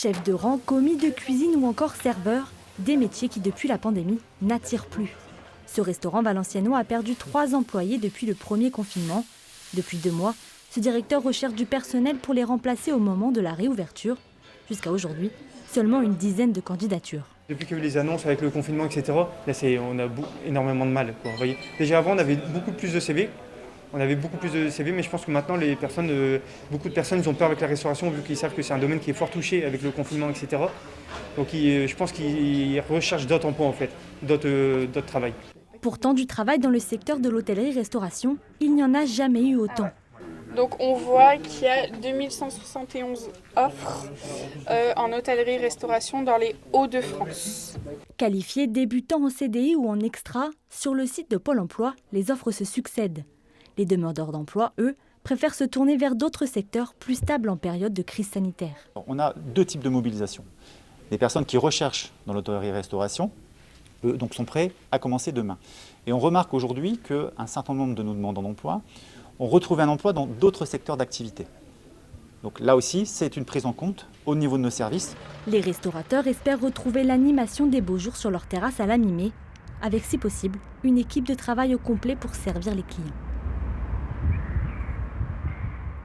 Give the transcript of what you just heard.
Chef de rang, commis de cuisine ou encore serveur, des métiers qui depuis la pandémie n'attirent plus. Ce restaurant valenciennois a perdu 3 employés depuis le premier confinement. Depuis 2 mois, ce directeur recherche du personnel pour les remplacer au moment de la réouverture. Jusqu'à aujourd'hui, seulement une dizaine de candidatures. Depuis qu'il y a eu les annonces avec le confinement, etc., là on a énormément de mal, quoi, vous voyez. Déjà avant, on avait beaucoup plus de CV. Mais je pense que maintenant, beaucoup de personnes ils ont peur avec la restauration vu qu'ils savent que c'est un domaine qui est fort touché avec le confinement, etc. Donc je pense qu'ils recherchent d'autres emplois en fait, d'autres travails. Pourtant, du travail dans le secteur de l'hôtellerie-restauration, il n'y en a jamais eu autant. Donc on voit qu'il y a 2171 offres en hôtellerie-restauration dans les Hauts-de-France. Qualifiés, débutants en CDI ou en extra, sur le site de Pôle emploi, les offres se succèdent. Les demandeurs d'emploi, eux, préfèrent se tourner vers d'autres secteurs plus stables en période de crise sanitaire. On a 2 types de mobilisation. Les personnes qui recherchent dans l'hôtellerie-restauration, eux, donc sont prêts à commencer demain. Et on remarque aujourd'hui qu'un certain nombre de nos demandeurs d'emploi ont retrouvé un emploi dans d'autres secteurs d'activité. Donc là aussi, c'est une prise en compte au niveau de nos services. Les restaurateurs espèrent retrouver l'animation des beaux jours sur leur terrasse à la mi-mai, avec si possible une équipe de travail au complet pour servir les clients.